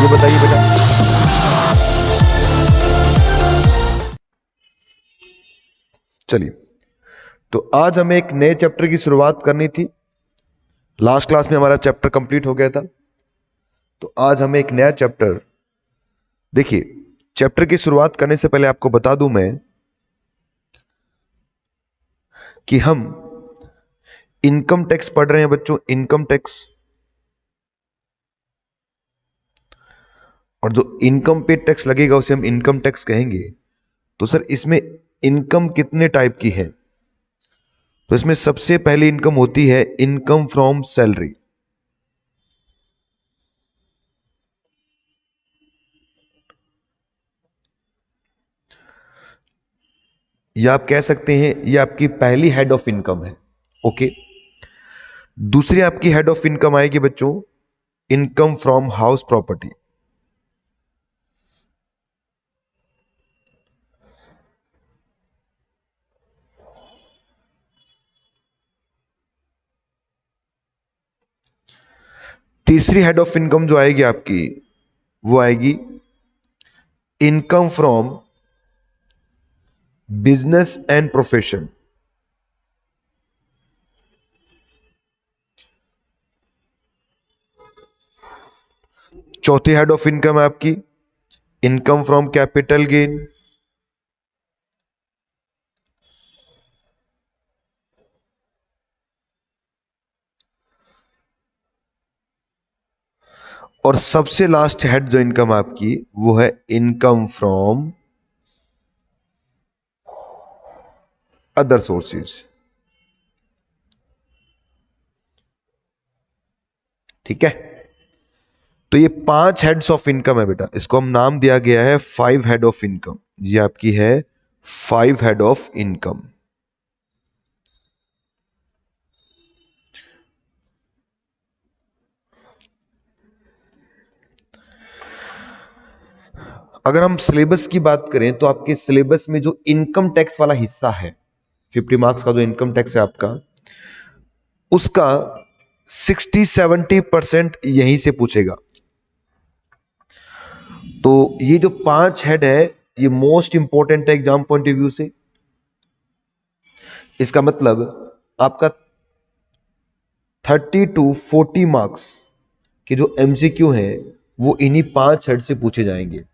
ये बताइए बेटा। चलिए, तो आज हमें एक नए चैप्टर की शुरुआत करनी थी। लास्ट क्लास में हमारा चैप्टर कंप्लीट हो गया था, तो आज हमें एक नया चैप्टर, देखिए चैप्टर की शुरुआत करने से पहले आपको बता दूं मैं कि हम इनकम टैक्स पढ़ रहे हैं बच्चों, इनकम टैक्स। और जो इनकम पे टैक्स लगेगा उसे हम इनकम टैक्स कहेंगे। तो सर इसमें इनकम कितने टाइप की है? तो इसमें सबसे पहली इनकम होती है इनकम फ्रॉम सैलरी। या आप कह सकते हैं ये आपकी पहली हेड ऑफ इनकम है। ओके। दूसरी आपकी हेड ऑफ इनकम आएगी बच्चों इनकम फ्रॉम हाउस प्रॉपर्टी। तीसरी हेड ऑफ इनकम जो आएगी आपकी वो आएगी income from business and profession. चौथी हेड ऑफ इनकम है आपकी इनकम फ्रॉम कैपिटल गेन। और सबसे लास्ट हेड जो इनकम आपकी वो है इनकम फ्रॉम अदर सोर्सेज। ठीक है, तो ये 5 हेड्स ऑफ इनकम है बेटा, इसको हम नाम दिया गया है 5 हेड ऑफ इनकम। ये आपकी है 5 हेड ऑफ इनकम। अगर हम सिलेबस की बात करें तो आपके सिलेबस में जो इनकम टैक्स वाला हिस्सा है 50 मार्क्स का जो इनकम टैक्स है आपका, उसका 60-70% यहीं से पूछेगा। तो ये जो 5 हेड है ये मोस्ट इंपॉर्टेंट है एग्जाम पॉइंट ऑफ व्यू से। इसका मतलब आपका 30-40 के जो एमसीक्यू हैं वो इन्हीं 5 हेड से पूछे जाएंगे।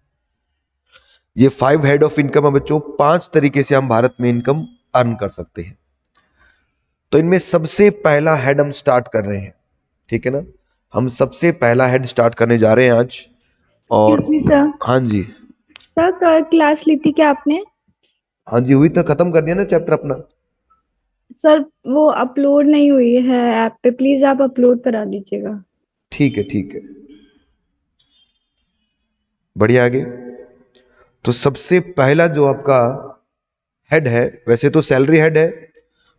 ये 5 हेड ऑफ इनकम है बच्चों, 5 तरीके से हम भारत में इनकम अर्न कर सकते हैं। तो इनमें सबसे पहला हेड हम स्टार्ट कर रहे हैं, ठीक है ना। हम सबसे पहला हेड स्टार्ट करने जा रहे हैं आज। और एक्सक्यूज मी सर। हाँ जी, सर कल क्लास ली थी क्या आपने? हाँ जी हुई, तो खत्म कर दिया ना चैप्टर अपना। सर वो अपलोड नहीं हुई है ऐप पे, प्लीज आप अपलोड करा दीजिएगा। ठीक है ठीक है, बढ़िया। आगे तो सबसे पहला जो आपका हेड है, वैसे तो सैलरी हेड है,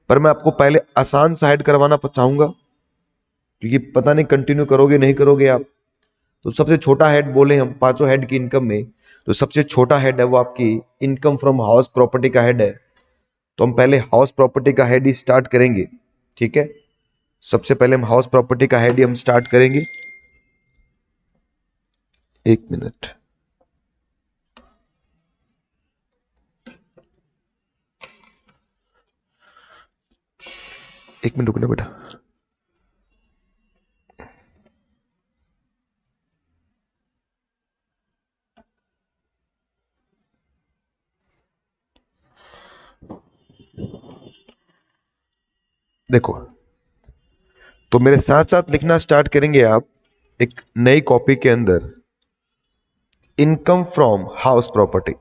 पर मैं आपको पहले आसान सा हेड करवाना चाहूंगा, क्योंकि पता नहीं कंटिन्यू करोगे नहीं करोगे आप। तो सबसे छोटा हेड बोले हम 5 हेड की इनकम में, तो सबसे छोटा हेड है वो आपकी इनकम फ्रॉम हाउस प्रॉपर्टी का हेड है। तो हम पहले हाउस प्रॉपर्टी का हेड ही स्टार्ट करेंगे, ठीक है। सबसे पहले हम हाउस प्रॉपर्टी का हेड ही हम स्टार्ट करेंगे। एक मिनट, एक मिनट रुकना बेटा। देखो, तो मेरे साथ साथ लिखना स्टार्ट करेंगे आप एक नई कॉपी के अंदर इनकम फ्रॉम हाउस प्रॉपर्टी।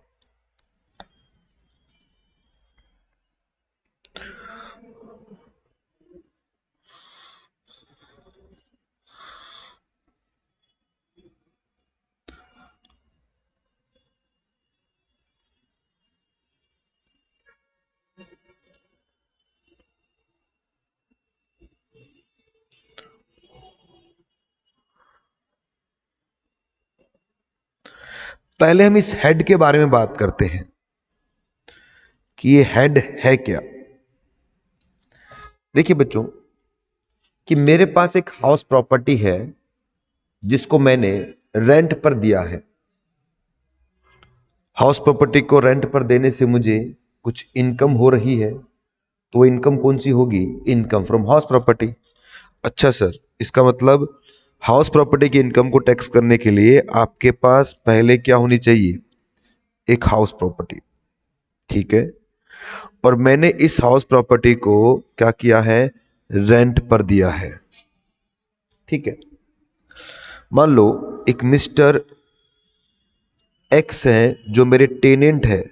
पहले हम इस हेड के बारे में बात करते हैं कि ये हेड है क्या। देखिए बच्चों कि मेरे पास एक हाउस प्रॉपर्टी है जिसको मैंने रेंट पर दिया है, हाउस प्रॉपर्टी को रेंट पर देने से मुझे कुछ इनकम हो रही है, तो वो इनकम कौन सी होगी? Income from house property. अच्छा सर, इसका मतलब हाउस प्रॉपर्टी की इनकम को टैक्स करने के लिए आपके पास पहले क्या होनी चाहिए? एक हाउस प्रॉपर्टी, ठीक है। और मैंने इस हाउस प्रॉपर्टी को क्या किया है? रेंट पर दिया है, ठीक है। मान लो एक मिस्टर एक्स है जो मेरे टेनेंट है,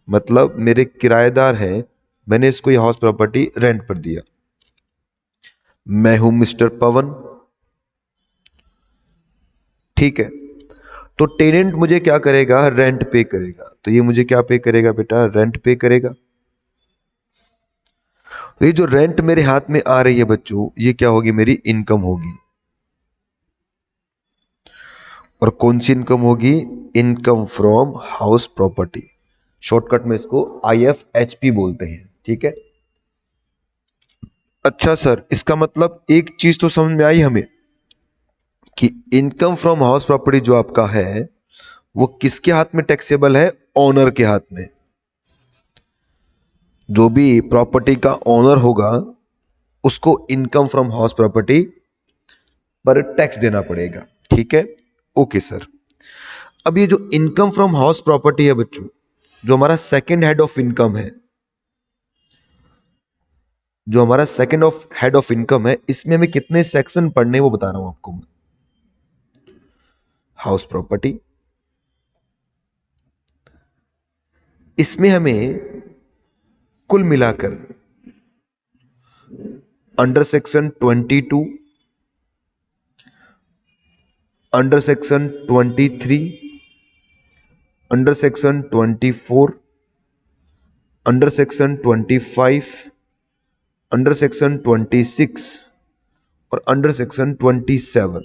मतलब मेरे किराएदार हैं, मैंने इसको ये हाउस प्रॉपर्टी रेंट पर दिया। मैं हूं मिस्टर पवन, ठीक है। तो टेनेंट मुझे क्या करेगा? रेंट पे करेगा। तो ये मुझे क्या पे करेगा बेटा? रेंट पे करेगा। तो ये जो रेंट मेरे हाथ में आ रही है बच्चों, ये क्या होगी? मेरी इनकम होगी। और कौन सी इनकम होगी? Income from house property. Shortcut में इसको IFHP बोलते हैं, ठीक है। अच्छा सर, इसका मतलब एक चीज तो समझ में आई हमें कि इनकम फ्रॉम हाउस प्रॉपर्टी जो आपका है वो किसके हाथ में टैक्सेबल है? ओनर के हाथ में। जो भी प्रॉपर्टी का ओनर होगा उसको इनकम फ्रॉम हाउस प्रॉपर्टी पर टैक्स देना पड़ेगा, ठीक है। ओके सर, अब ये जो इनकम फ्रॉम हाउस प्रॉपर्टी है बच्चों, जो हमारा सेकंड हेड ऑफ इनकम है, जो हमारा second of head of income है, इसमें हमें कितने सेक्शन पढ़ने वो बता रहा हूं आपको मैं। हाउस प्रॉपर्टी, इसमें हमें कुल मिलाकर under section 22, under section 23, under section 24, under section 25, under section 26 और अंडर सेक्शन 27,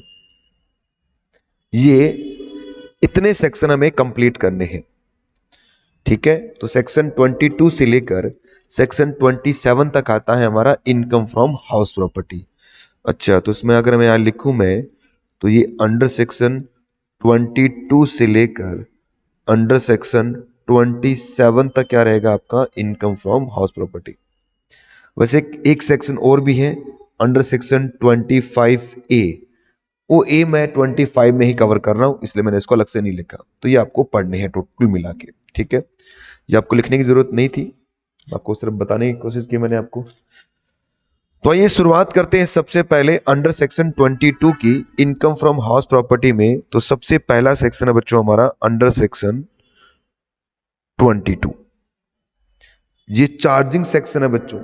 ये इतने सेक्शन हमें कंप्लीट करने हैं, ठीक है। तो सेक्शन 22 से लेकर सेक्शन 27 तक आता है हमारा इनकम फ्रॉम हाउस प्रॉपर्टी। अच्छा, तो इसमें अगर मैं यहां लिखूं मैं, तो ये अंडर सेक्शन 22 से लेकर अंडर सेक्शन 27 तक क्या रहेगा आपका? Income from house property. वैसे एक सेक्शन और भी है, अंडर सेक्शन 25A। वो ए मैं 25 में ही कवर कर रहा हूं, इसलिए मैंने इसको अलग से नहीं लिखा। तो ये आपको पढ़ने हैं टोटल मिला के, ठीक है। ये आपको लिखने की जरूरत नहीं थी, आपको सिर्फ बताने की कोशिश की मैंने आपको। तो आइए शुरुआत करते हैं सबसे पहले अंडर सेक्शन 22 की इनकम फ्रॉम हाउस प्रॉपर्टी में। तो सबसे पहला सेक्शन है बच्चों हमारा अंडर सेक्शन 22। ये चार्जिंग सेक्शन है बच्चों।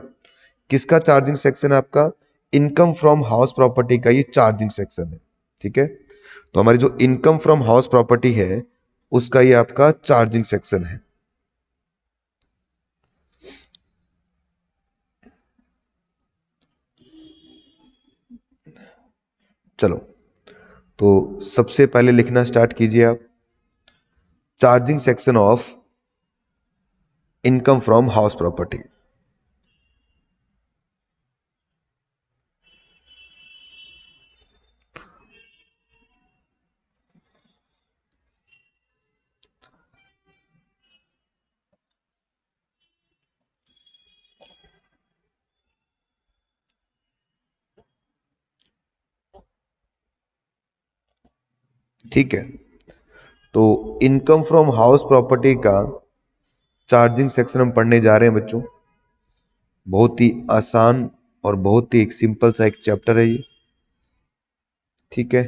किसका चार्जिंग सेक्शन है आपका? इनकम फ्रॉम हाउस प्रॉपर्टी का ये चार्जिंग सेक्शन है, ठीक है। तो हमारी जो इनकम फ्रॉम हाउस प्रॉपर्टी है उसका ये आपका चार्जिंग सेक्शन है। चलो, तो सबसे पहले लिखना स्टार्ट कीजिए आप, charging section of income from house property. ठीक है, तो इनकम फ्रॉम हाउस प्रॉपर्टी का चार्जिंग सेक्शन हम पढ़ने जा रहे हैं बच्चों। बहुत ही आसान और बहुत ही एक सिंपल सा एक चैप्टर है ये, ठीक है।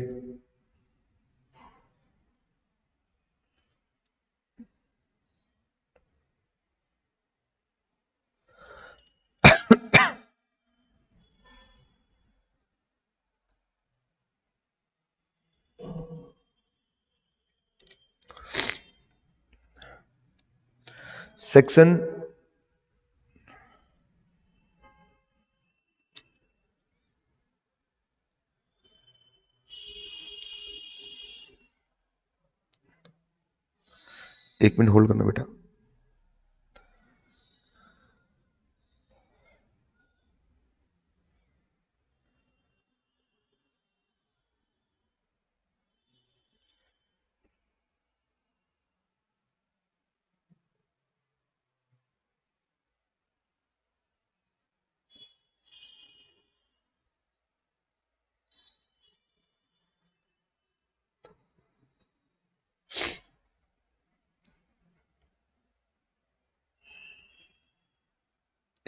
सेक्शन एक मिनट होल्ड करना बेटा।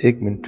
एक मिनट।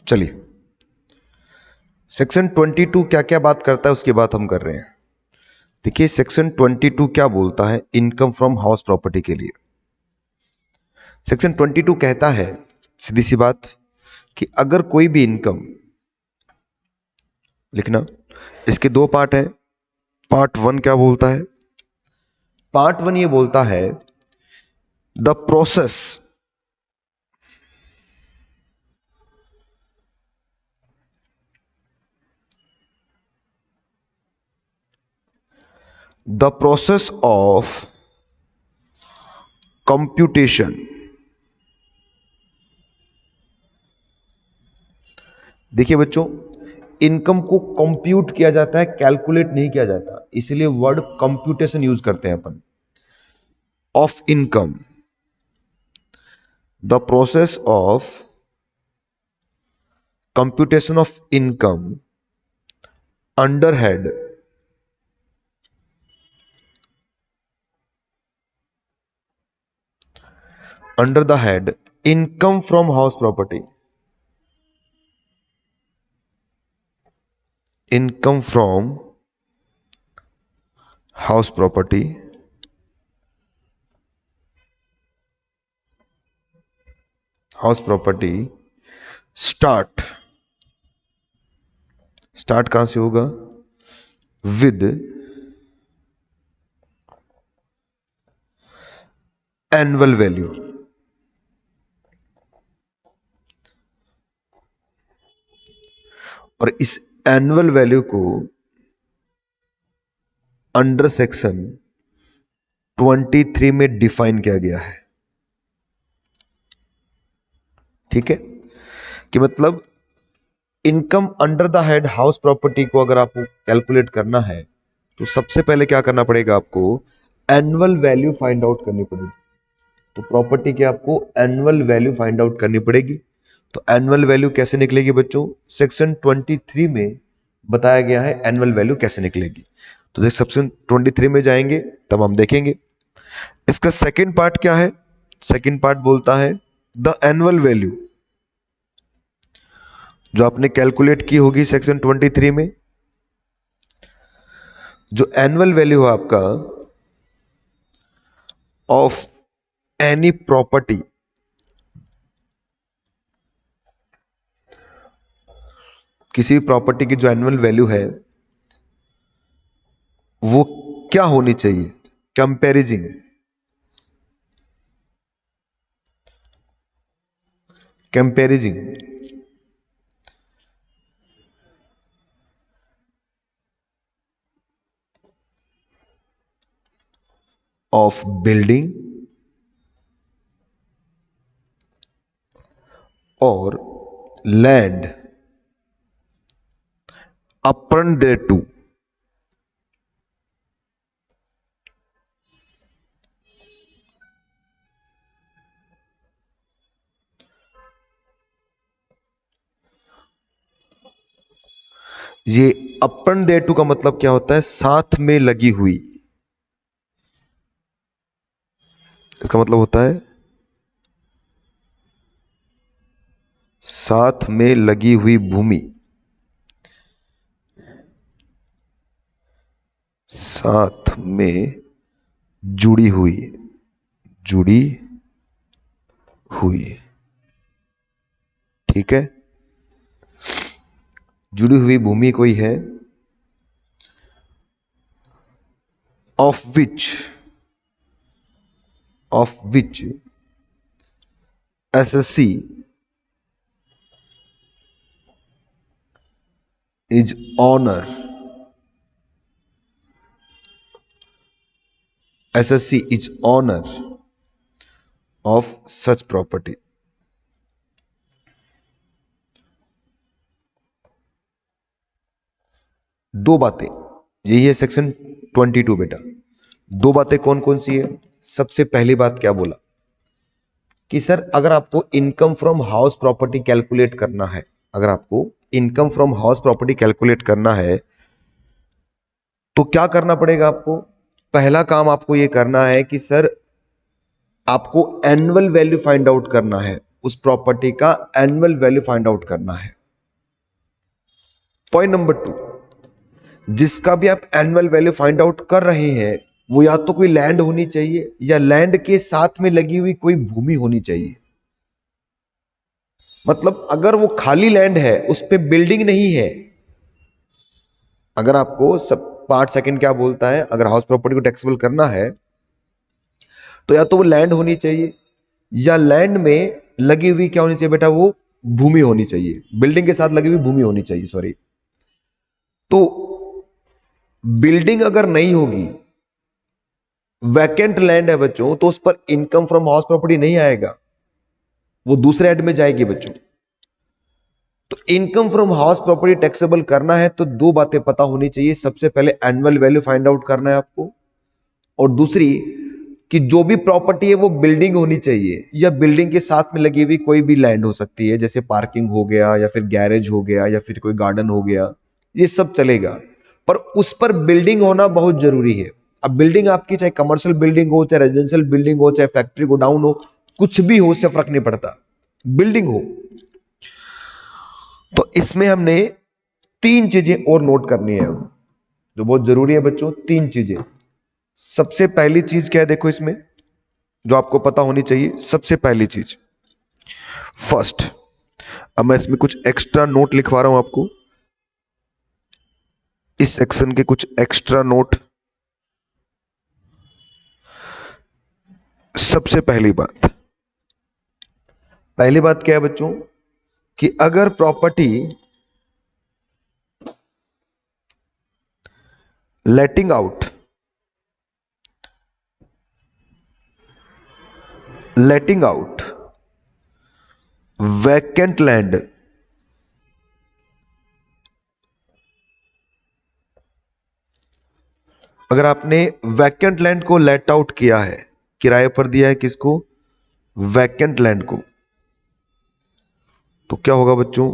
चलिए, सेक्शन 22 क्या क्या बात करता है उसकी बात हम कर रहे हैं। देखिए सेक्शन 22 क्या बोलता है इनकम फ्रॉम हाउस प्रॉपर्टी के लिए। सेक्शन 22 कहता है सीधी सी बात कि अगर कोई भी इनकम, लिखना, इसके दो पार्ट हैं। पार्ट वन क्या बोलता है? पार्ट वन ये बोलता है द प्रोसेस ऑफ कंप्यूटेशन। देखिए बच्चों, इनकम को कंप्यूट किया जाता है, कैलकुलेट नहीं किया जाता, इसलिए वर्ड कंप्यूटेशन यूज करते हैं अपन। Of income, the process of computation of income under head under the head income from house property, income from house property start कहां से होगा? with annual value। और इस एनुअल वैल्यू को अंडर सेक्शन 23 में डिफाइन किया गया है। ठीक है, कि मतलब income under the head house property को अगर आपको कैलकुलेट करना है तो सबसे पहले क्या करना पड़ेगा? आपको एनुअल वैल्यू फाइंड आउट करनी पड़ेगी। तो प्रॉपर्टी की आपको एनुअल वैल्यू फाइंड आउट करनी पड़ेगी। तो एनुअल वैल्यू कैसे निकलेगी बच्चों? सेक्शन 23 में बताया गया है एनुअल वैल्यू कैसे निकलेगी। तो देख सेक्शन 23 में जाएंगे तब हम देखेंगे। इसका सेकंड पार्ट क्या है? सेकंड पार्ट बोलता है द एनुअल वैल्यू, जो आपने कैलकुलेट की होगी सेक्शन 23 में, जो एनुअल वैल्यू है आपका ऑफ एनी प्रॉपर्टी, किसी भी प्रॉपर्टी की जो एनुअल वैल्यू है वो क्या होनी चाहिए? कंपैरिजिंग, कंपैरिजिंग ऑफ बिल्डिंग और लैंड अपॉन देयर टू। ये अपन देयर टू का मतलब क्या होता है? साथ में लगी हुई। इसका मतलब होता है साथ में लगी हुई भूमि, साथ में जुड़ी हुई, जुड़ी हुई। ठीक है, जुड़ी हुई भूमि कोई है of which SSC is owner SSC is owner of such property. दो बातें, यही है सेक्शन 22 बेटा। दो बातें कौन कौन सी है? सबसे पहली बात क्या बोला कि सर अगर आपको income from house property calculate करना है, अगर आपको income from house property calculate करना है तो क्या करना पड़ेगा आपको? पहला काम आपको यह करना है कि सर आपको एनुअल वैल्यू फाइंड आउट करना है, उस प्रॉपर्टी का एनुअल वैल्यू फाइंड आउट करना है। पॉइंट नंबर 2, जिसका भी आप एनुअल वैल्यू फाइंड आउट कर रहे हैं वो या तो कोई लैंड होनी चाहिए या लैंड के साथ में लगी हुई कोई भूमि होनी चाहिए। मतलब अगर वो खाली लैंड है, उस पे बिल्डिंग नहीं है, अगर आपको सब पार्ट सेकंड क्या बोलता है, अगर हाउस प्रॉपर्टी को टैक्सेबल करना है तो या तो वो लैंड होनी चाहिए या लैंड में लगी हुई क्या होनी चाहिए बेटा, वो भूमि होनी चाहिए, बिल्डिंग के साथ लगी हुई भूमि होनी चाहिए, सॉरी। तो बिल्डिंग अगर नहीं होगी, वैकेंट लैंड है बच्चों, तो उस पर इनकम फ्रॉम हाउस प्रॉपर्टी नहीं आएगा, वो दूसरे हेड में जाएगी बच्चों। तो income from house property taxable करना है तो दो बातें पता होनी चाहिए। सबसे पहले एनुअल वैल्यू फाइंड आउट करना है आपको, और दूसरी कि जो भी प्रॉपर्टी है वो बिल्डिंग होनी चाहिए या बिल्डिंग के साथ में लगी हुई कोई भी लैंड हो सकती है, जैसे पार्किंग हो गया या फिर गैरेज हो गया या फिर कोई गार्डन हो गया, ये सब चलेगा, पर उस पर बिल्डिंग होना बहुत जरूरी है। अब बिल्डिंग आपकी चाहे कमर्शियल बिल्डिंग हो, चाहे रेजिडेंशियल बिल्डिंग हो, चाहे फैक्ट्री गोडाउन हो, कुछ भी हो, उससे फर्क नहीं पड़ता, बिल्डिंग हो। तो इसमें हमने तीन चीजें और नोट करनी है जो बहुत जरूरी है बच्चों। तीन चीजें। सबसे पहली चीज क्या है देखो इसमें, जो आपको पता होनी चाहिए। सबसे पहली चीज फर्स्ट, अब मैं इसमें कुछ एक्स्ट्रा नोट लिखवा रहा हूं आपको, इस सेक्शन के कुछ एक्स्ट्रा नोट। सबसे पहली बात क्या है बच्चों कि अगर प्रॉपर्टी लेटिंग आउट वैकेंट लैंड अगर आपने वैकेंट लैंड को लेट आउट किया है, किराए पर दिया है, किसको? वैकेंट लैंड को, तो क्या होगा बच्चों?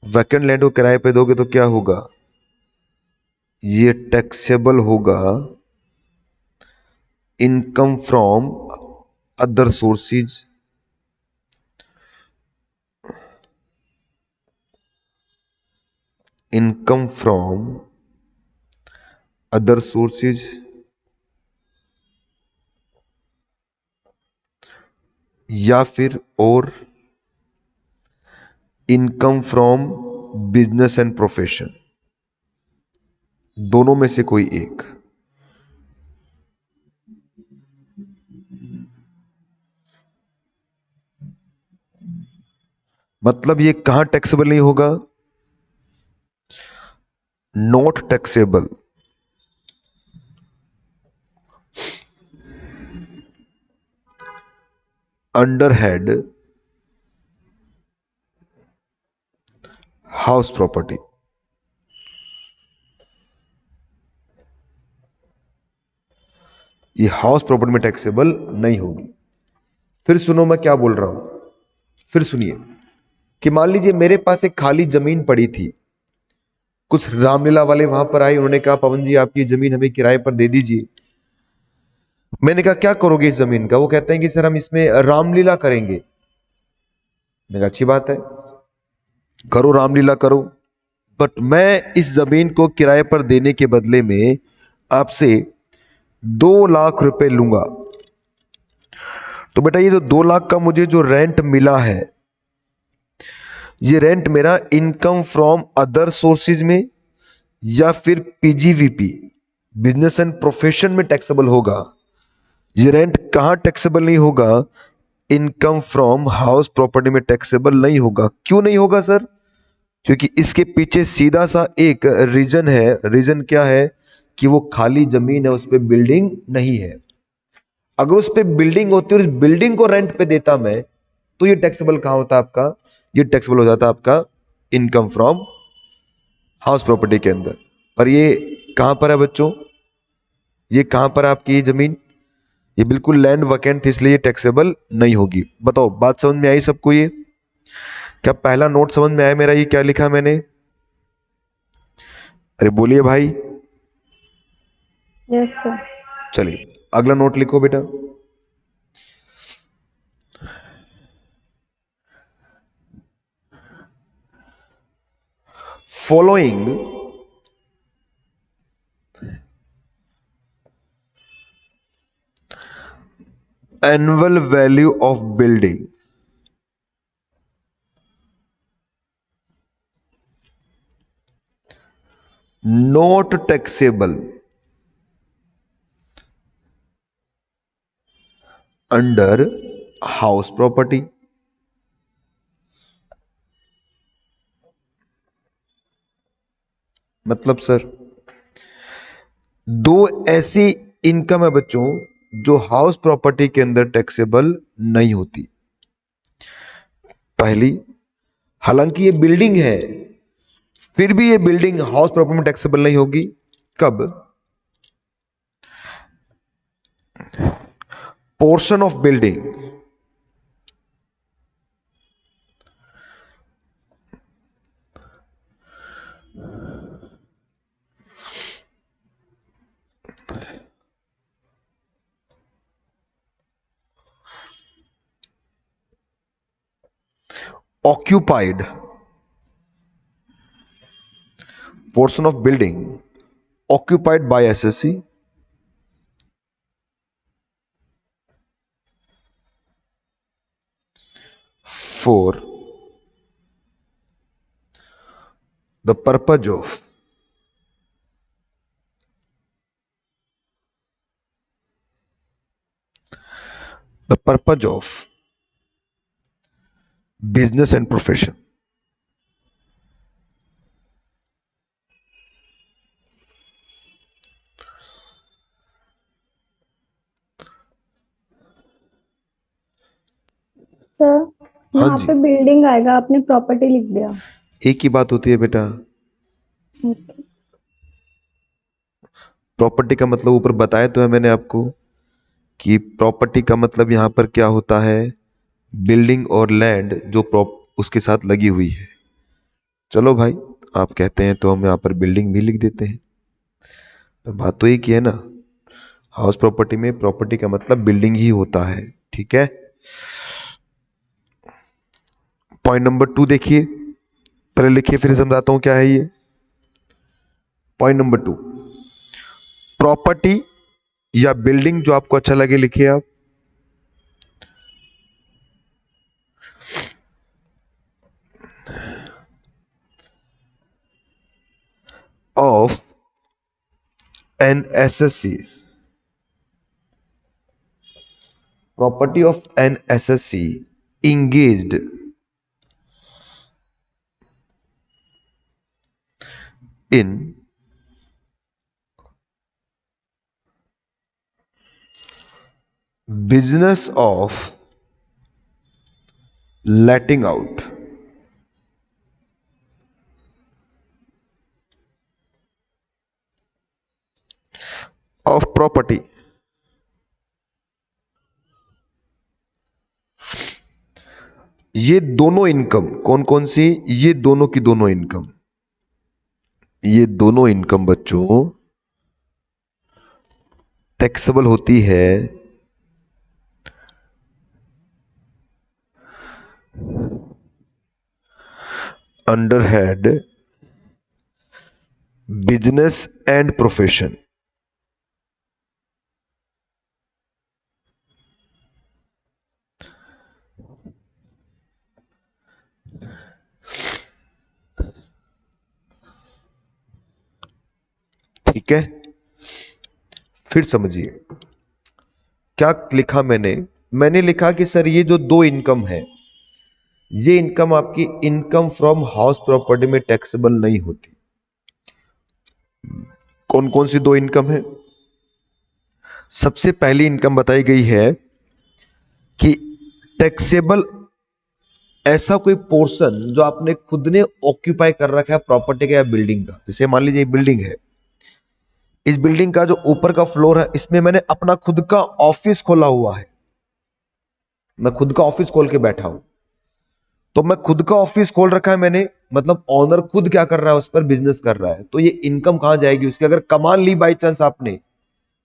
वैकेंट लैंड को किराए पे दोगे तो क्या होगा? ये टैक्सेबल होगा income from other sources, income from other sources या फिर और income from business and profession, दोनों में से कोई एक। मतलब ये कहां टैक्सेबल नहीं होगा? Not taxable under head house property. ये हाउस प्रॉपर्टी में टैक्सेबल नहीं होगी। फिर सुनो मैं क्या बोल रहा हूं, फिर सुनिए कि मान लीजिए मेरे पास एक खाली जमीन पड़ी थी, कुछ रामलीला वाले वहां पर आए, उन्होंने कहा पवन जी आपकी जमीन हमें किराए पर दे दीजिए। मैंने कहा क्या करोगे इस जमीन का? वो कहते हैं कि सर हम इसमें रामलीला करेंगे। मैंने कहा अच्छी बात है, करो रामलीला करो, बट मैं इस जमीन को किराए पर देने के बदले में आपसे 2 लाख रुपए लूंगा। तो बेटा ये जो 2 लाख का मुझे जो रेंट मिला है, ये रेंट मेरा इनकम फ्रॉम अदर सोर्सेज में या फिर पीजीवीपी बिजनेस एंड प्रोफेशन में टैक्सेबल होगा। ये रेंट कहां टैक्सेबल नहीं होगा? इनकम फ्रॉम हाउस प्रॉपर्टी में टैक्सेबल नहीं होगा। क्यों नहीं होगा सर? क्योंकि इसके पीछे सीधा सा एक रीजन है। रीजन क्या है? कि वो खाली जमीन है, उस पर बिल्डिंग नहीं है। अगर उस पर बिल्डिंग होती और उस बिल्डिंग को रेंट पे देता मैं, तो ये टैक्सेबल कहां होता आपका? ये टैक्सेबल हो जाता आपका इनकम फ्रॉम हाउस प्रॉपर्टी के अंदर। पर ये कहां पर है बच्चों? ये कहां पर है आपकी ये जमीन? ये बिल्कुल लैंड वैकेंट थी, इसलिए टैक्सेबल नहीं होगी। बताओ, बात समझ में आई सबको? ये क्या पहला नोट समझ में आया मेरा? ये क्या लिखा मैंने? अरे बोलिए भाई। Yes sir. चलिए अगला नोट लिखो बेटा। Following annual value of building not taxable under house property. मतलब सर, दो ऐसी इनकम है बच्चों जो हाउस प्रॉपर्टी के अंदर टैक्सेबल नहीं होती। पहली, हालांकि ये बिल्डिंग है, फिर भी ये बिल्डिंग हाउस प्रॉपर्टी में टैक्सेबल नहीं होगी। कब? Portion of building occupied, portion of building occupied by SSC for the purpose of business and profession। Sir हाँ यहाँ जी, पे बिल्डिंग आएगा, आपने प्रॉपर्टी लिख दिया। एक ही बात होती है बेटा। ओके। प्रॉपर्टी का मतलब ऊपर बताया तो है मैंने आपको कि प्रॉपर्टी का मतलब यहां पर क्या होता है? बिल्डिंग और लैंड जो उसके साथ लगी हुई है। चलो भाई, आप कहते हैं तो हम यहां पर बिल्डिंग भी लिख देते हैं। तो बात तो एक ही है ना, हाउस प्रॉपर्टी में प्रॉपर्टी का मतलब बिल्डिंग ही होता है। ठीक है, पॉइंट नंबर 2 देखिए, पहले लिखिए फिर समझाता हूं क्या है ये। पॉइंट नंबर 2, प्रॉपर्टी या बिल्डिंग जो आपको अच्छा लगे लिखिए आप। Of an SSC, property of an SSC engaged in business of letting out of property। ये दोनों इनकम कौन कौन सी? ये दोनों की दोनों इनकम, ये दोनों इनकम बच्चों टैक्सेबल होती है under head business and profession. ठीक है, फिर समझिए क्या लिखा मैंने। मैंने लिखा कि सर ये जो दो इनकम है, ये इनकम आपकी इनकम फ्रॉम हाउस प्रॉपर्टी में टैक्सेबल नहीं होती। कौन कौन सी दो इनकम है? सबसे पहली इनकम बताई गई है कि टैक्सेबल ऐसा कोई पोर्शन जो आपने खुद ने ऑक्यूपाई कर रखा है प्रॉपर्टी का या बिल्डिंग का। जैसे मान लीजिए बिल्डिंग है, इस बिल्डिंग का जो ऊपर का फ्लोर है इसमें मैंने अपना खुद का ऑफिस खोला हुआ है, मैं खुद का ऑफिस खोल के बैठा हूं। तो मैं खुद का ऑफिस खोल रखा है मैंने, मतलब ऑनर खुद क्या कर रहा है, उस पर बिजनेस कर रहा है। तो ये इनकम कहां जाएगी उसकी? अगर कमान ली बाई चांस आपने,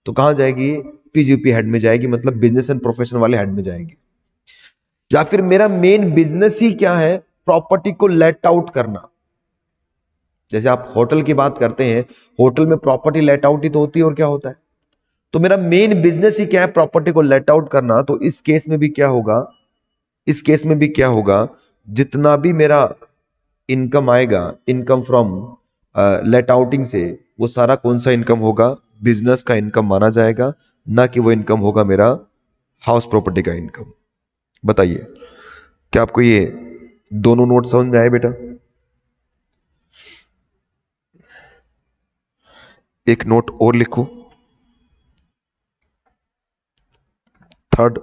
तो कहां जाएगी? पीजीपी हेड में जाएगी, मतलब बिजनेस एंड प्रोफेशन वाले हेड में जाएगी। या फिर मेरा मेन बिजनेस ही क्या है? प्रॉपर्टी को लेट आउट करना। जैसे आप होटल की बात करते हैं, होटल में प्रॉपर्टी लेट आउट ही तो होती है, और क्या होता है? तो मेरा मेन बिजनेस ही क्या है? प्रॉपर्टी को लेट आउट करना। तो इस केस में भी क्या होगा? इस केस में भी क्या होगा? जितना भी मेरा इनकम आएगा, इनकम फ्रॉम लेट आउटिंग से, वो सारा कौन सा इनकम होगा? बिजनेस का इनकम माना जाएगा, ना कि वो इनकम होगा मेरा हाउस प्रॉपर्टी का इनकम। बताइए, क्या आपको ये दोनों नोट समझ में आए बेटा? एक नोट और लिखो, थर्ड।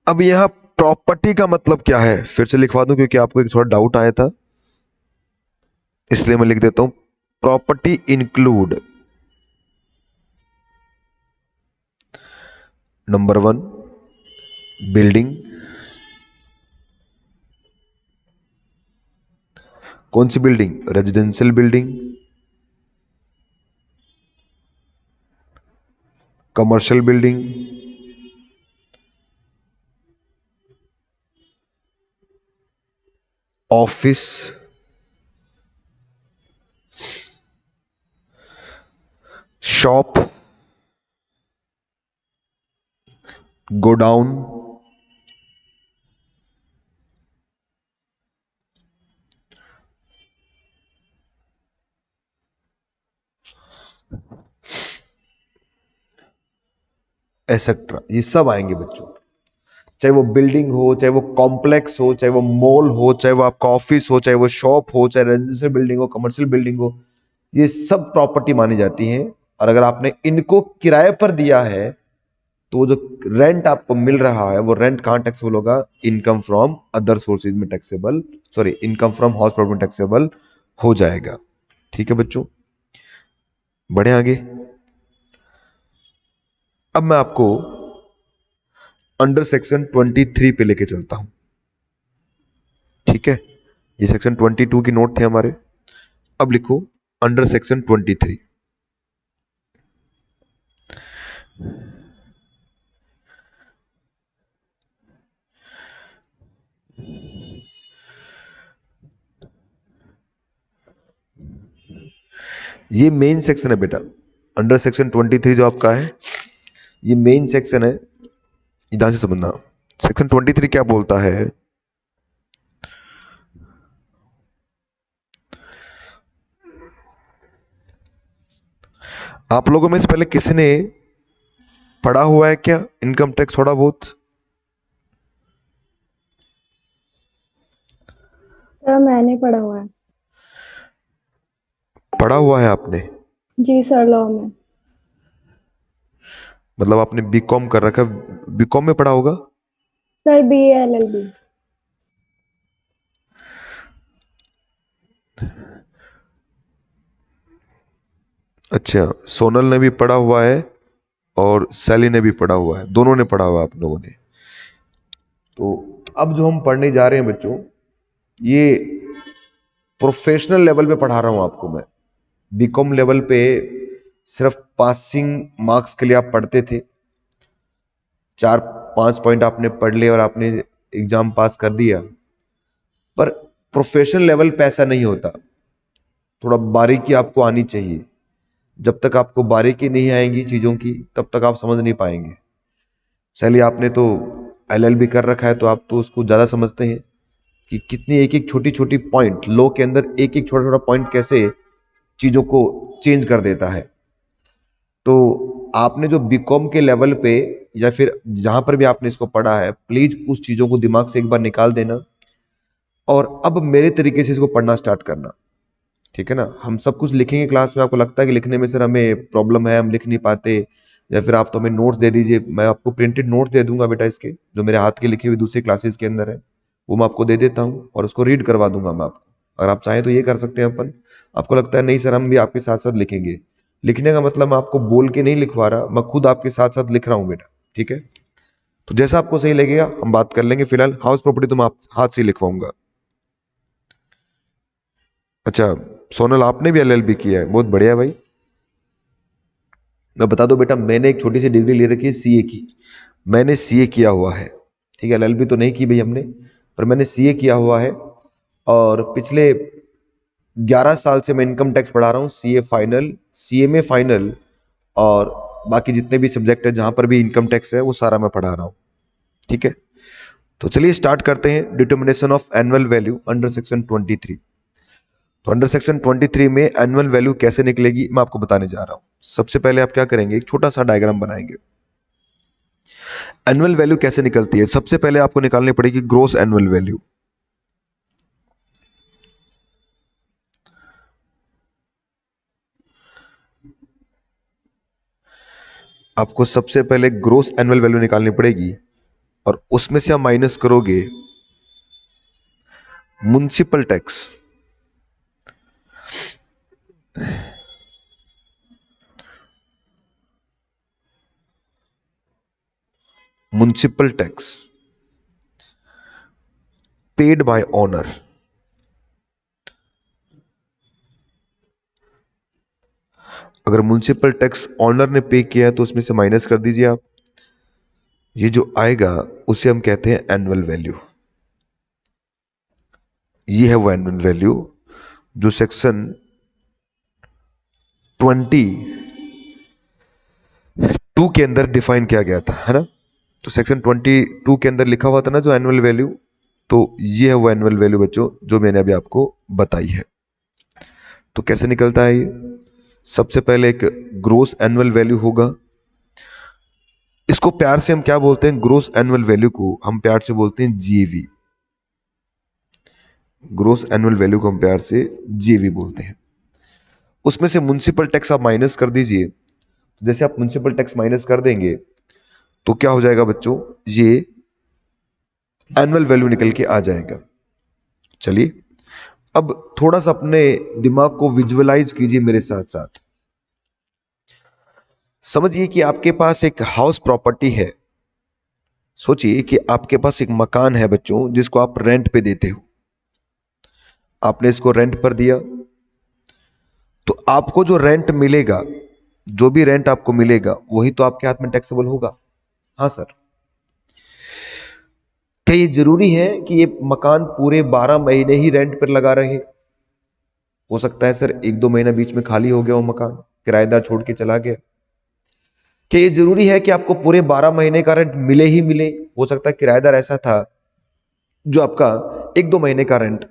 अब यहां प्रॉपर्टी का मतलब क्या है, फिर से लिखवा दूं क्योंकि आपको एक थोड़ा डाउट आया था, इसलिए मैं लिख देता हूं। Property include, number 1, building. कौन सी building? Residential building, commercial building, office, shop, godown, etcetera. ये सब आएंगे बच्चों, चाहे वो बिल्डिंग हो, चाहे वो कॉम्प्लेक्स हो, चाहे वो मॉल हो, चाहे वो आपका ऑफिस हो, चाहे वो शॉप हो, चाहे रेजिडेंशियल बिल्डिंग हो, कमर्शियल बिल्डिंग हो, ये सब प्रॉपर्टी मानी जाती हैं। और अगर आपने इनको किराए पर दिया है, तो वो जो रेंट आपको मिल रहा है, वो रेंट कहां टैक्सेबल होगा? इनकम फ्रॉम अदर सोर्सेज में taxable, sorry, income from house property taxable हो जाएगा। ठीक है बच्चों, बढ़े आगे। अब मैं आपको अंडर सेक्शन 23 पे लेके चलता हूं। ठीक है, ये सेक्शन 22 की नोट थे हमारे। अब लिखो अंडर सेक्शन 23। ये मेन सेक्शन है बेटा, अंडर सेक्शन 23 जो आपका है, ये मेन सेक्शन है। ध्यान से समझना, सेक्शन 23 क्या बोलता है। आप लोगों में से पहले किसी ने पढ़ा हुआ है क्या इनकम टैक्स थोड़ा बहुत? सर मैंने पढ़ा हुआ है। पढ़ा हुआ है आपने? जी सर, लॉ में। मतलब आपने बीकॉम कर रखा है, बीकॉम में पढ़ा होगा। Sir BA LLB। अच्छा, सोनल ने भी पढ़ा हुआ है और सैली ने भी पढ़ा हुआ है, दोनों ने पढ़ा हुआ है आप लोगों ने। तो अब जो हम पढ़ने जा रहे हैं बच्चों, ये प्रोफेशनल लेवल पे पढ़ा रहा हूं आपको मैं। बीकॉम लेवल पे सिर्फ पासिंग मार्क्स के लिए आप पढ़ते थे, 4-5 पॉइंट आपने पढ़ लिए और आपने एग्जाम पास कर दिया। पर प्रोफेशनल लेवल पे ऐसा नहीं होता, थोड़ा बारीकी आपको आनी चाहिए। जब तक आपको बारीकी नहीं आएंगी चीजों की, तब तक आप समझ नहीं पाएंगे। चलिए, आपने तो LLB कर रखा है, तो आप तो उसको ज्यादा समझते हैं कि कितनी एक एक छोटी छोटी पॉइंट, लॉ के अंदर एक एक छोटा छोटा पॉइंट कैसे चीजों को चेंज कर देता है। तो आपने जो बीकॉम के लेवल पे या फिर जहां पर भी आपने इसको पढ़ा है, प्लीज उस चीजों को दिमाग से एक बार निकाल देना और अब मेरे तरीके से इसको पढ़ना स्टार्ट करना। ठीक है ना। हम सब कुछ लिखेंगे क्लास में, आपको लगता है कि लिखने में सर हमें प्रॉब्लम है, हम लिख नहीं पाते, या फिर आप तो हमें नोट्स दे दीजिए। मैं आपको प्रिंटेड नोट्स दे दूंगा बेटा, इसके जो मेरे हाथ के लिखे हुए दूसरी क्लासेस के अंदर है वो मैं आपको दे देता हूँ और उसको रीड करवा दूंगा मैं आपको। अगर आप चाहें तो ये कर सकते हैं अपन। आपको लगता है नहीं सर हम भी आपके साथ साथ लिखेंगे, लिखने का मतलब मैं आपको बोल के नहीं लिखवा रहा, मैं खुद आपके साथ साथ लिख रहा हूँ बेटा। ठीक है, तो जैसा आपको सही लगेगा हम बात कर लेंगे। फिलहाल हाउस प्रॉपर्टी तो मैं आप हाथ से लिखवाऊंगा। अच्छा सोनल, आपने भी एलएलबी किया है, बहुत बढ़िया भाई। मैं बता दूं बेटा, मैंने एक छोटी सी डिग्री ले रखी है सीए की। मैंने सीए किया हुआ है। ठीक है, एलएलबी तो नहीं की भाई हमने, पर मैंने सीए किया हुआ है। और पिछले 11 साल से मैं इनकम टैक्स पढ़ा रहा हूँ, सीए फाइनल, सीएमए फाइनल, और बाकी जितने भी सब्जेक्ट है जहां पर भी इनकम टैक्स है वो सारा मैं पढ़ा रहा हूँ। ठीक है, तो चलिए स्टार्ट करते हैं। Determination of annual value under section 23। तो अंडर सेक्शन 23 में एनुअल वैल्यू कैसे निकलेगी मैं आपको बताने जा रहा हूं। सबसे पहले आप क्या करेंगे, एक छोटा सा डायग्राम बनाएंगे। एनुअल वैल्यू कैसे निकलती है, सबसे पहले आपको निकालनी पड़ेगी ग्रोस एनुअल वैल्यू। आपको सबसे पहले ग्रोस एनुअल वैल्यू निकालनी पड़ेगी और उसमें से आप माइनस करोगे municipal tax. Municipal tax paid by owner. अगर म्युनिसिपल टैक्स ओनर ने पे किया है तो उसमें से माइनस कर दीजिए आप। ये जो आएगा उसे हम कहते हैं एनुअल वैल्यू। ये है वो एनुअल वैल्यू जो सेक्शन 22 के अंदर डिफाइन किया गया था, है ना। तो सेक्शन 22 के अंदर लिखा हुआ था ना जो एनुअल वैल्यू, तो ये है वो एनुअल वैल्यू बच्चों जो मैंने अभी आपको बताई है। तो कैसे निकलता है ये, सबसे पहले एक ग्रोस एनुअल वैल्यू होगा। इसको प्यार से हम क्या बोलते हैं, ग्रोस एनुअल वैल्यू को हम प्यार से बोलते हैं जीवी। ग्रोस एनुअल वैल्यू को हम प्यार से जीवी बोलते हैं। उसमें से म्युनिसिपल टैक्स आप माइनस कर दीजिए। जैसे आप म्युनिसिपल टैक्स माइनस कर देंगे तो क्या हो जाएगा बच्चों, ये एनुअल वैल्यू निकल के आ जाएगा। चलिए अब थोड़ा सा अपने दिमाग को विजुअलाइज कीजिए मेरे साथ साथ। समझिए कि आपके पास एक हाउस प्रॉपर्टी है। सोचिए कि आपके पास एक मकान है बच्चों जिसको आप रेंट पे देते हो। आपने इसको रेंट पर दिया तो आपको जो रेंट मिलेगा, जो भी रेंट आपको मिलेगा वही तो आपके हाथ में टैक्सेबल होगा। हाँ सर, क्या ये जरूरी है कि ये मकान पूरे 12 महीने ही रेंट पर लगा रहे? हो सकता है सर 1-2 महीना बीच में खाली हो गया वो मकान, किराएदार छोड़ के चला गया। क्या ये जरूरी है कि आपको पूरे 12 महीने का रेंट मिले ही मिले? हो सकता है किराएदार ऐसा था जो आपका 1-2 महीने का रेंट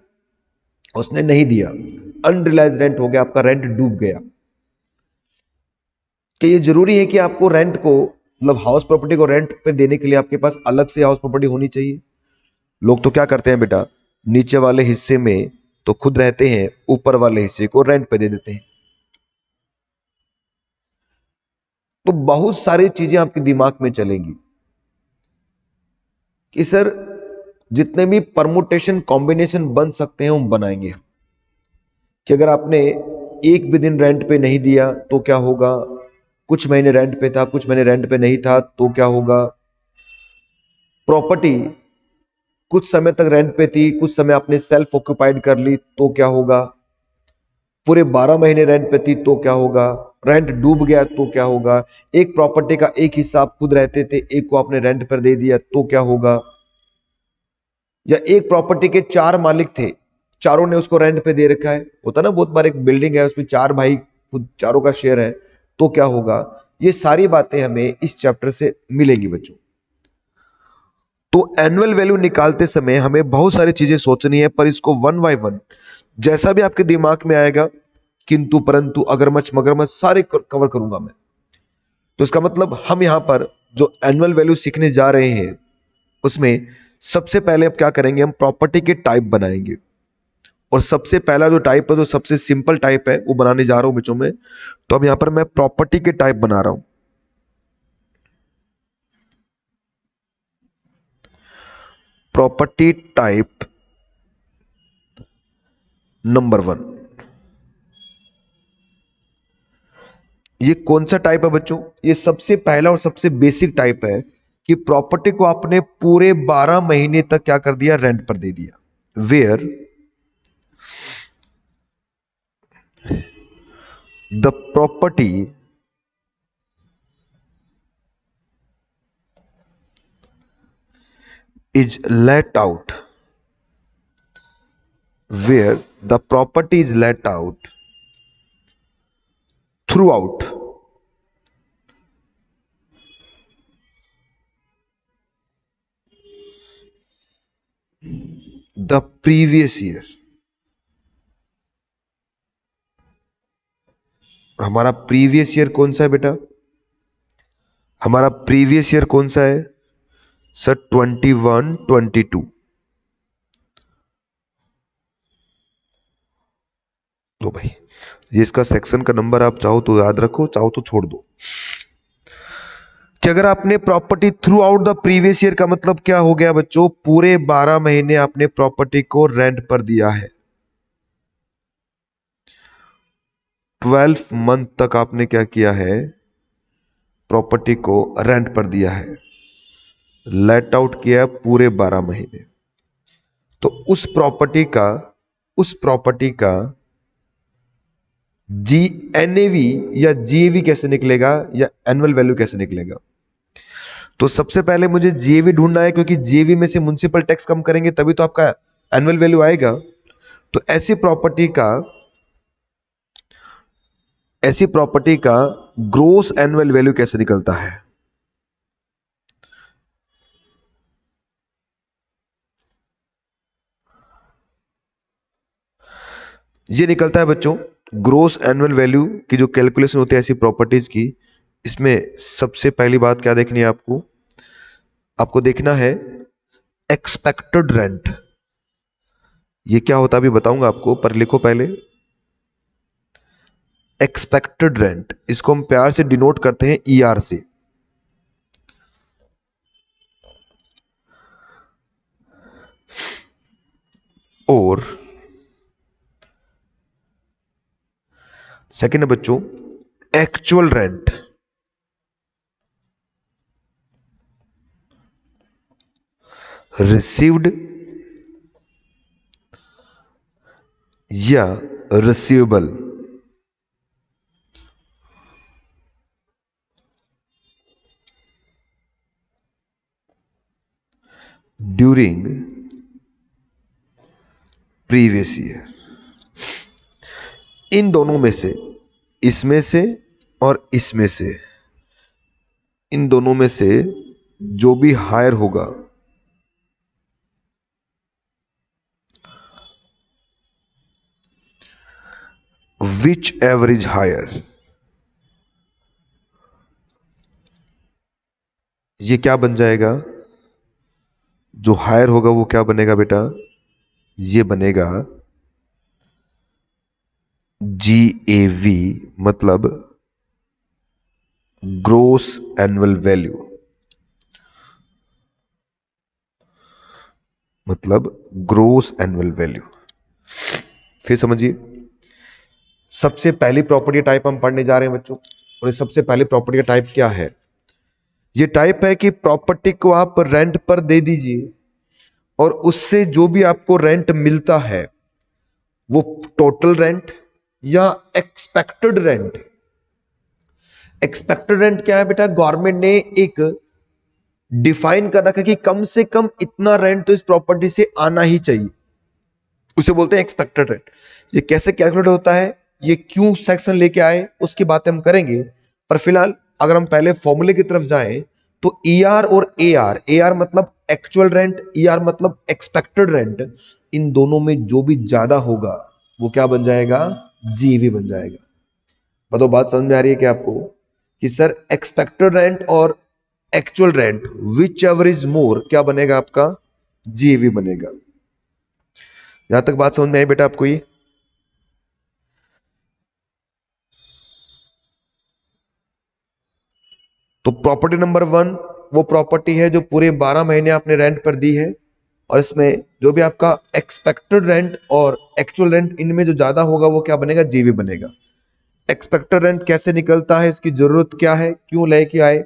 उसने नहीं दिया, अनरिलाइज रेंट हो गया, आपका रेंट डूब गया। क्या ये जरूरी है कि आपको रेंट को, मतलब हाउस प्रॉपर्टी को रेंट पे देने के लिए आपके पास अलग से हाउस प्रॉपर्टी होनी चाहिए? लोग तो क्या करते हैं बेटा, नीचे वाले हिस्से में तो खुद रहते हैं, ऊपर वाले हिस्से को रेंट पे दे देते हैं। तो बहुत सारी चीजें आपके दिमाग में चलेंगी कि सर जितने भी परमुटेशन कॉम्बिनेशन बन सकते हैं हम बनाएंगे हम। कि अगर आपने एक भी दिन रेंट पे नहीं दिया तो क्या होगा, कुछ महीने रेंट पे था, कुछ महीने रेंट पे नहीं था तो क्या होगा, प्रॉपर्टी कुछ समय तक रेंट पे थी, कुछ समय आपने सेल्फ ऑक्यूपाइड कर ली तो क्या होगा, पूरे 12 महीने रेंट पे थी तो क्या होगा, रेंट डूब गया तो क्या होगा, एक प्रॉपर्टी का एक हिस्सा आप खुद रहते थे, एक को आपने रेंट पर दे दिया तो क्या होगा, या एक प्रॉपर्टी के 4 मालिक थे, चारों ने उसको रेंट पे दे रखा है। होता ना बहुत बार एक बिल्डिंग है उसमें 4 भाई खुद चारों का शेयर है तो क्या होगा। ये सारी बातें हमें इस चैप्टर से मिलेंगी बच्चों। तो एनुअल वैल्यू निकालते समय हमें बहुत सारी चीजें सोचनी है, पर इसको वन बाय वन जैसा भी आपके दिमाग में आएगा, किंतु परंतु अगरमच्छ मगरमच्छ सारे कवर करूंगा मैं। तो इसका मतलब हम यहां पर जो एनुअल वैल्यू सीखने जा रहे हैं उसमें सबसे पहले अब क्या करेंगे, हम प्रॉपर्टी के टाइप बनाएंगे। और सबसे पहला जो टाइप है, जो सबसे सिंपल टाइप है, वो बनाने जा रहा हूं बच्चों में। तो अब यहां पर मैं प्रॉपर्टी के टाइप बना रहा हूं। प्रॉपर्टी टाइप नंबर 1, ये कौन सा टाइप है बच्चों? ये सबसे पहला और सबसे बेसिक टाइप है कि प्रॉपर्टी को आपने पूरे 12 महीने तक क्या कर दिया, रेंट पर दे दिया। Where the property is let out, where the property is let out throughout the previous year। हमारा प्रीवियस ईयर कौन सा है बेटा? हमारा प्रीवियस ईयर कौन सा है सर? 21 22। लो भाई, ये इसका सेक्शन का नंबर आप चाहो तो याद रखो, चाहो तो छोड़ दो। कि अगर आपने property through out the previous year का मतलब क्या हो गया बच्चों? पूरे 12 महीने आपने प्रॉपर्टी को रेंट पर दिया है। 12 मंथ तक आपने क्या किया है? प्रॉपर्टी को रेंट पर दिया है, लेट आउट किया है पूरे 12 महीने। तो उस प्रॉपर्टी का जीएनएवी या जीएवी कैसे निकलेगा, या एनुअल वैल्यू कैसे निकलेगा? तो सबसे पहले मुझे जीएवी ढूंढना है, क्योंकि जीएवी में से म्युनिसिपल टैक्स कम करेंगे तभी तो आपका एनुअल वैल्यू आएगा। तो ऐसी प्रॉपर्टी का ग्रोस एनुअल वैल्यू कैसे निकलता है? ये निकलता है बच्चों, ग्रोस एनुअल वैल्यू की जो कैलकुलेशन होती है ऐसी प्रॉपर्टीज की, इसमें सबसे पहली बात क्या देखनी है आपको? आपको देखना है एक्सपेक्टेड रेंट। ये क्या होता है अभी बताऊंगा आपको, पर लिखो पहले एक्सपेक्टेड रेंट। इसको हम प्यार से डिनोट करते हैं ईआर से। और सेकंड है बच्चों एक्चुअल रेंट। रिसीव्ड या रिसीवेबल ड्यूरिंग प्रीवियस ईयर। इन दोनों में से, इसमें से और इसमें से, इन दोनों में से जो भी हायर होगा विच एवरेज हायर, ये क्या बन जाएगा? जो हायर होगा वो क्या बनेगा बेटा? ये बनेगा जीएवी, मतलब ग्रोस एनुअल वैल्यू, मतलब ग्रोस एनुअल वैल्यू। फिर समझिए, सबसे पहली प्रॉपर्टी टाइप हम पढ़ने जा रहे हैं बच्चों। और ये सबसे पहली प्रॉपर्टी का टाइप क्या है? ये टाइप है कि प्रॉपर्टी को आप रेंट पर दे दीजिए और उससे जो भी आपको रेंट मिलता है वो टोटल रेंट या एक्सपेक्टेड रेंट। एक्सपेक्टेड रेंट क्या है बेटा? गवर्नमेंट ने एक डिफाइन कर रखा है कि कम से कम इतना रेंट तो इस प्रॉपर्टी से आना ही चाहिए, उसे बोलते हैं एक्सपेक्टेड रेंट। ये कैसे कैलकुलेट होता है, ये क्यों सेक्शन लेके आए, उसकी बातें हम करेंगे। पर फिलहाल अगर हम पहले फॉर्मूले की तरफ जाएं तो ईआर और एआर, एआर मतलब एक्चुअल रेंट, ईआर मतलब एक्सपेक्टेड रेंट, इन दोनों में जो भी ज्यादा होगा वो क्या बन जाएगा? जीवी बन जाएगा। बताओ बात समझ में आ रही है क्या आपको? कि सर एक्सपेक्टेड रेंट और actual rent which ever is more, क्या बनेगा आपका, जीएवी बनेगा। यहां तक बात समझ में आई बेटा आपको ये? तो प्रॉपर्टी नंबर 1 वो प्रॉपर्टी है जो पूरे 12 महीने आपने रेंट पर दी है, और इसमें जो भी आपका एक्सपेक्टेड रेंट और एक्चुअल रेंट इनमें जो ज्यादा होगा वो क्या बनेगा, जीवी बनेगा। एक्सपेक्टेड रेंट कैसे निकलता है, इसकी जरूरत क्या है, क्यों लेके आए,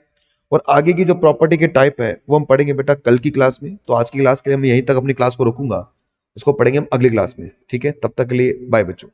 और आगे की जो प्रॉपर्टी के टाइप है वो हम पढ़ेंगे बेटा कल की क्लास में। तो आज की क्लास के लिए हम यहीं तक अपनी क्लास को रोकूंगा, इसको पढ़ेंगे हम अगली क्लास में। ठीक है, तब तक के लिए बाय बच्चों।